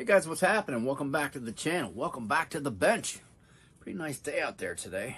Hey guys, what's happening? Welcome back to the channel. Welcome back to the bench. Pretty nice day out there today.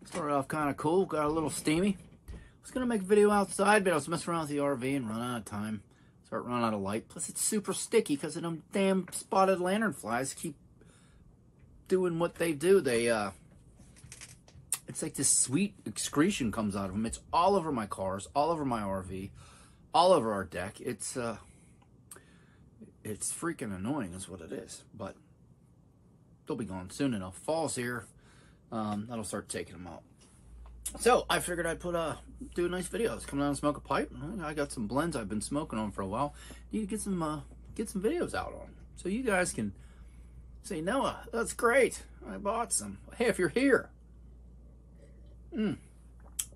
Started off kind of cool, got a little steamy. I was going to make a video outside, but I was messing around with the RV and run out of time. Start running out of light. Plus it's super sticky because of them damn spotted lanternflies keep doing what they do. It's like this sweet excretion comes out of them. It's all over my cars, all over my RV, all over our deck. It's freaking annoying is what it is, but they'll be gone soon enough. Fall's here. That'll start taking them out. So I figured I'd do a nice video. Let's come down and smoke a pipe. I got some blends I've been smoking on for a while. Need to get some videos out on, so you guys can say, Noah, that's great. I bought some. Hey, if you're here,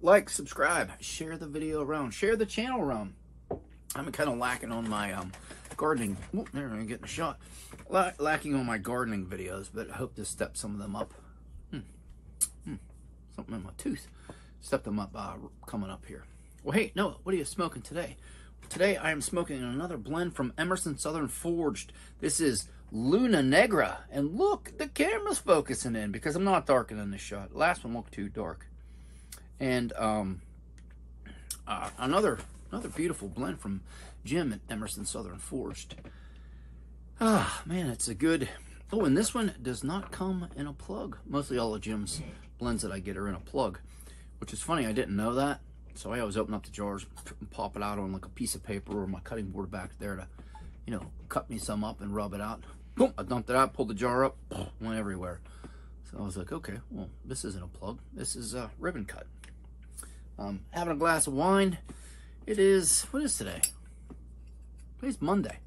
like, subscribe, share the video around, share the channel around. I'm kind of lacking on my gardening. Whoop, there, I'm getting a shot. Lacking on my gardening videos, but I hope to step some of them up. Something in my tooth. Step them up coming up here. Well, hey, Noah, what are you smoking today? Today I am smoking another blend from Emerson Southernforged. This is Luna Negra. And look, the camera's focusing in because I'm not darker than this shot. Last one looked too dark. And another beautiful blend from Jim at Emerson Southernforged. Ah, man, it's a good... Oh, and this one does not come in a plug. Mostly all of Jim's blends that I get are in a plug, which is funny. I didn't know that. So I always open up the jars and pop it out on like a piece of paper or my cutting board back there to, you know, cut me some up and rub it out. Boom, I dumped it out, pulled the jar up, went everywhere. So I was like, okay, well, this isn't a plug. This is a ribbon cut. Having a glass of wine. It is, what is today? Today's Monday.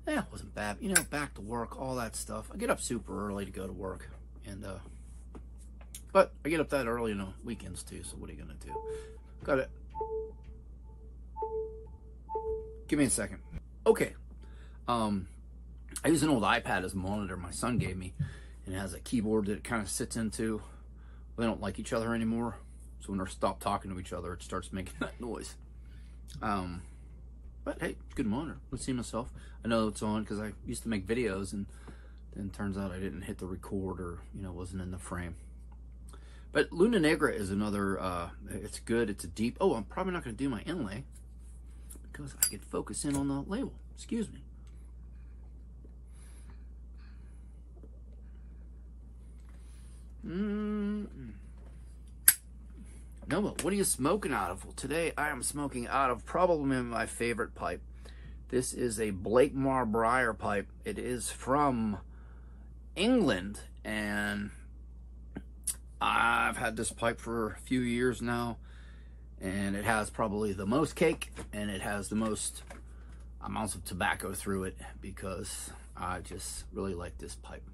Yeah, it wasn't bad. You know, back to work, all that stuff. I get up super early to go to work. And, but I get up that early on weekends too, so what are you going to do? Got it. Give me a second. Okay. I use an old iPad as a monitor my son gave me. And it has a keyboard that it kind of sits into. They don't like each other anymore. So when they stop talking to each other, it starts making that noise. But hey, it's a good monitor. Let's see myself. I know it's on because I used to make videos, and then turns out I didn't hit the record, or wasn't in the frame. But Luna Negra is another. It's good. It's a deep. Oh, I'm probably not going to do my inlay because I could focus in on the label. Excuse me. No, but what are you smoking out of? Well, today I am smoking out of probably my favorite pipe. This is a Blakemore Briar pipe. It is from England, and I've had this pipe for a few years now, and it has probably the most cake, and it has the most amounts of tobacco through it because I just really like this pipe.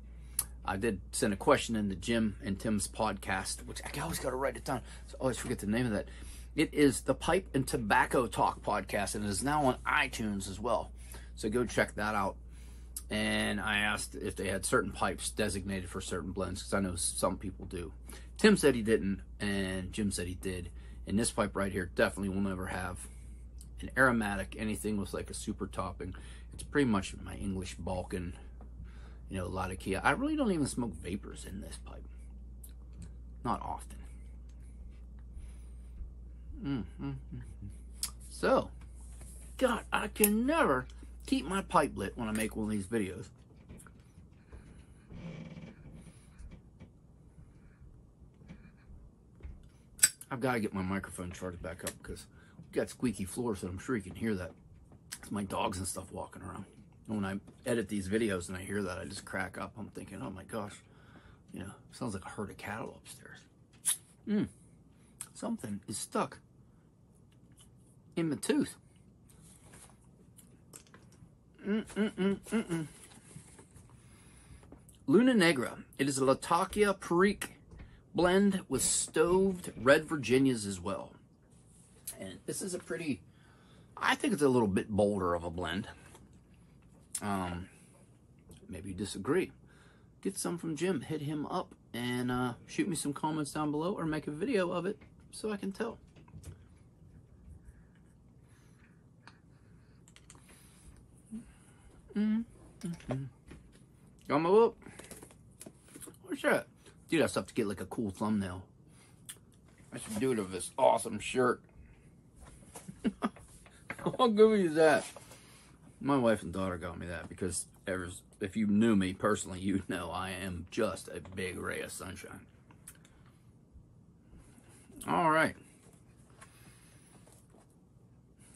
I did send a question into Jim and Tim's podcast, which I always got to write it down, so I always forget the name of that. It is the Pipe and Tobacco Talk podcast, and it is now on iTunes as well. So go check that out. And I asked if they had certain pipes designated for certain blends, because I know some people do. Tim said he didn't, and Jim said he did. And this pipe right here definitely will never have an aromatic, anything with like a super topping. It's pretty much my English Balkan, latakia. I really don't even smoke vapors in this pipe. Not often. So, God, I can never keep my pipe lit when I make one of these videos. I've got to get my microphone charged back up because we've got squeaky floors, so I'm sure you can hear that. It's my dogs and stuff walking around. And when I edit these videos and I hear that, I just crack up. I'm thinking, oh my gosh, sounds like a herd of cattle upstairs. Something is stuck in my tooth. Luna Negra. It is a Latakia Perique blend with stoved red Virginias as well. And this is a pretty, I think it's a little bit bolder of a blend. Maybe you disagree. Get some from Jim. Hit him up and shoot me some comments down below, or make a video of it so I can tell. Got my look. What's that? Dude, that's stuff to get like a cool thumbnail. I should do it of this awesome shirt. How goofy is that? My wife and daughter got me that because if you knew me personally, you know I am just a big ray of sunshine. All right.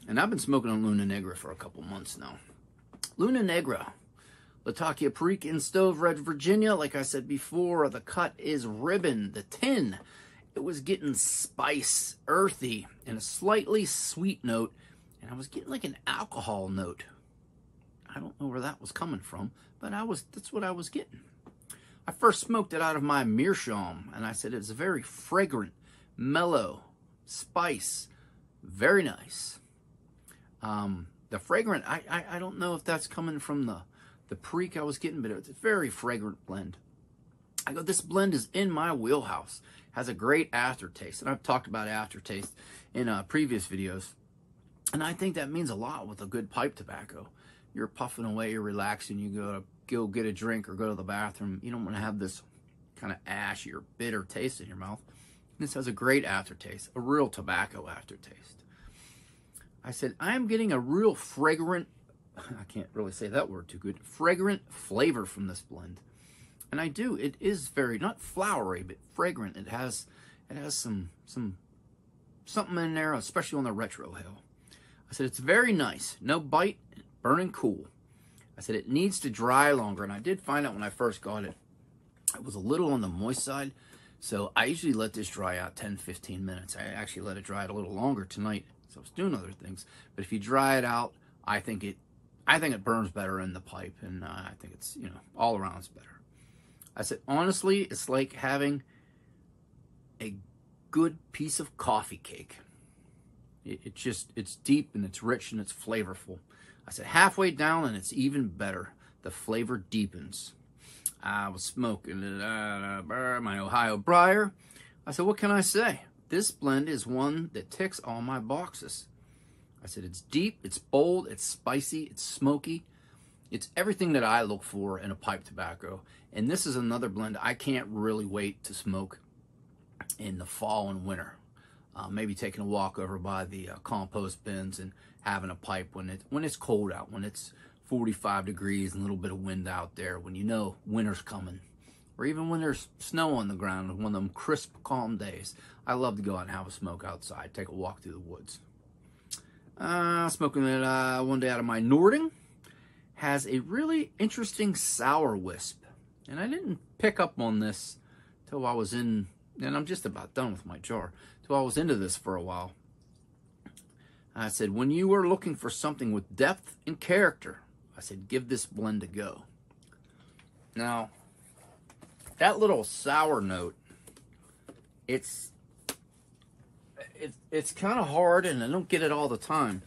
And I've been smoking on Luna Negra for a couple months now. Luna Negra, Latakia Perique in Stove Red, Virginia. Like I said before, the cut is ribbon. The tin, it was getting spice, earthy, and a slightly sweet note. And I was getting like an alcohol note. I don't know where that was coming from, but that's what I was getting. I first smoked it out of my meerschaum, and I said it's very fragrant, mellow, spice, very nice. The fragrant, I don't know if that's coming from the Perique I was getting, but it's a very fragrant blend. I go, this blend is in my wheelhouse. Has a great aftertaste, and I've talked about aftertaste in previous videos. And I think that means a lot with a good pipe tobacco. You're puffing away, you're relaxing, you go get a drink or go to the bathroom. You don't want to have this kind of ashy or bitter taste in your mouth. This has a great aftertaste, a real tobacco aftertaste. I said, I'm getting a real fragrant, I can't really say that word too good, fragrant flavor from this blend. And I do, it is very, not flowery, but fragrant. It has something in there, especially on the retrohale. I said, it's very nice, no bite, burning cool. I said, it needs to dry longer, and I did find out when I first got it, it was a little on the moist side, so I usually let this dry out 10-15 minutes. I actually let it dry out a little longer tonight, so I was doing other things. But if you dry it out, I think it burns better in the pipe, and I think it's, you know, all around it's better. I said, honestly, it's like having a good piece of coffee cake. It's deep and it's rich and it's flavorful. I said, halfway down and it's even better. The flavor deepens. I was smoking my Ohio Briar. I said, what can I say? This blend is one that ticks all my boxes. I said, it's deep, it's bold, it's spicy, it's smoky. It's everything that I look for in a pipe tobacco. And this is another blend I can't really wait to smoke in the fall and winter. Maybe taking a walk over by the compost bins and having a pipe when it's cold out, when it's 45 degrees and a little bit of wind out there, when you know winter's coming, or even when there's snow on the ground, one of them crisp, calm days. I love to go out and have a smoke outside, take a walk through the woods. Smoking it one day out of my Nording. Has a really interesting sour wisp, and I didn't pick up on this till I was in, and I'm just about done with my jar, till I was into this for a while. I said, when you are looking for something with depth and character, I said, give this blend a go. Now, that little sour note, it's kind of hard, and I don't get it all the time,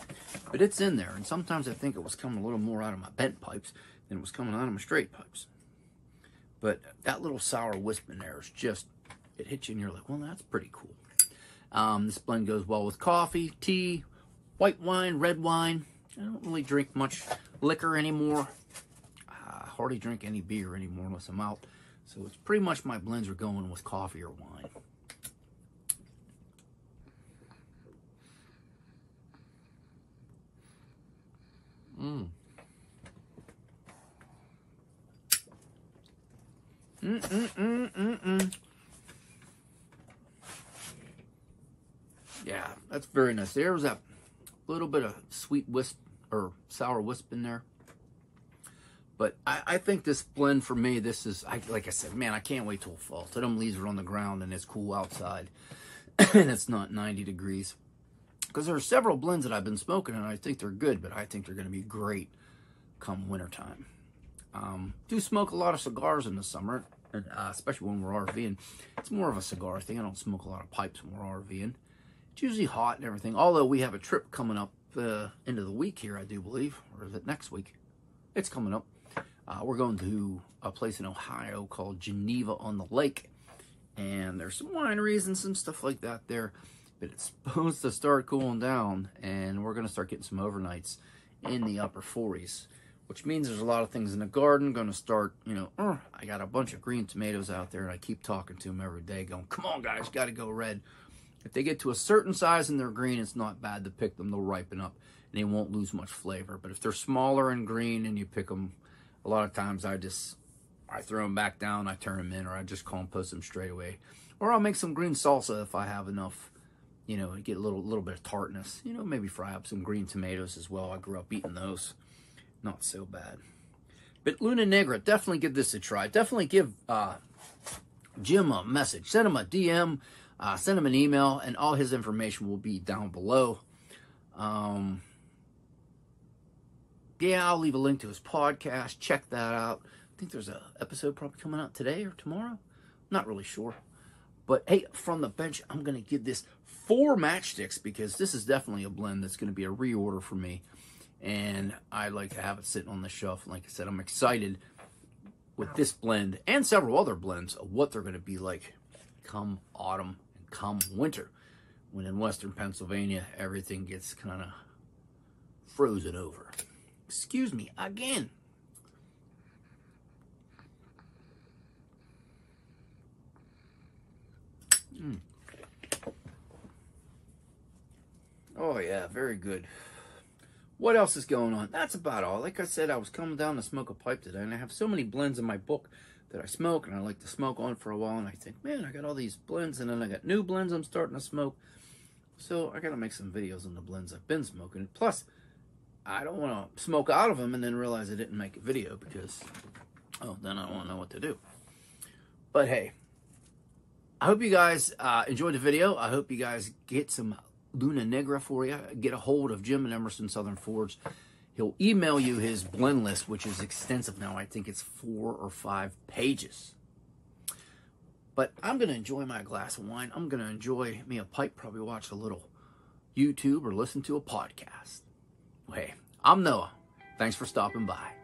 but it's in there. And sometimes I think it was coming a little more out of my bent pipes than it was coming out of my straight pipes. But that little sour wisp in there is just, it hits you and you're like, well, that's pretty cool. This blend goes well with coffee, tea, white wine, red wine. I don't really drink much liquor anymore. Hardly drink any beer anymore unless I'm out. So it's pretty much my blends are going with coffee or wine. Yeah, that's very nice. There was that little bit of sweet wisp or sour wisp in there. But I think this blend for me, this is, like I said, man, I can't wait till fall. So them leaves are on the ground and it's cool outside and it's not 90 degrees. Because there are several blends that I've been smoking and I think they're good, but I think they're going to be great come wintertime. Do smoke a lot of cigars in the summer, and, especially when we're RVing. It's more of a cigar thing. I don't smoke a lot of pipes when we're RVing. It's usually hot and everything, although we have a trip coming up into the week here, I do believe. Or is it next week? It's coming up. We're going to a place in Ohio called Geneva on the Lake. And there's some wineries and some stuff like that there. But it's supposed to start cooling down. And we're going to start getting some overnights in the upper 40s. which means there's a lot of things in the garden. Going to start, I got a bunch of green tomatoes out there, and I keep talking to them every day going, come on, guys, got to go red. If they get to a certain size and they're green, it's not bad to pick them. They'll ripen up, and they won't lose much flavor. But if they're smaller and green and you pick them, a lot of times I throw them back down, I turn them in, or I just compost them straight away. Or I'll make some green salsa if I have enough, get a little bit of tartness. Maybe fry up some green tomatoes as well. I grew up eating those. Not so bad. But Luna Negra, definitely give this a try. Definitely give Jim a message. Send him a DM. Send him an email, and all his information will be down below. Yeah, I'll leave a link to his podcast. Check that out. I think there's an episode probably coming out today or tomorrow. Not really sure. But hey, from the bench, I'm going to give this 4 matchsticks because this is definitely a blend that's going to be a reorder for me. And I'd like to have it sitting on the shelf. Like I said, I'm excited with this blend and several other blends of what they're going to be like come autumn and come winter. When in western Pennsylvania, everything gets kind of frozen over. Excuse me again. Oh yeah, very good. What else is going on? That's about all. Like I said, I was coming down to smoke a pipe today, and I have so many blends in my book that I smoke, and I like to smoke on for a while, and I think, man, I got all these blends, and then I got new blends I'm starting to smoke. So I got to make some videos on the blends I've been smoking. Plus, I don't want to smoke out of them and then realize I didn't make a video because, then I won't know what to do. But hey, I hope you guys enjoyed the video. I hope you guys get some Luna Negra for you. Get a hold of Jim at Emerson Southern Forged. He'll email you his blend list, which is extensive now. I think it's 4 or 5 pages. But I'm going to enjoy my glass of wine. I'm going to enjoy me a pipe, probably watch a little YouTube or listen to a podcast. Well, hey, I'm Noah. Thanks for stopping by.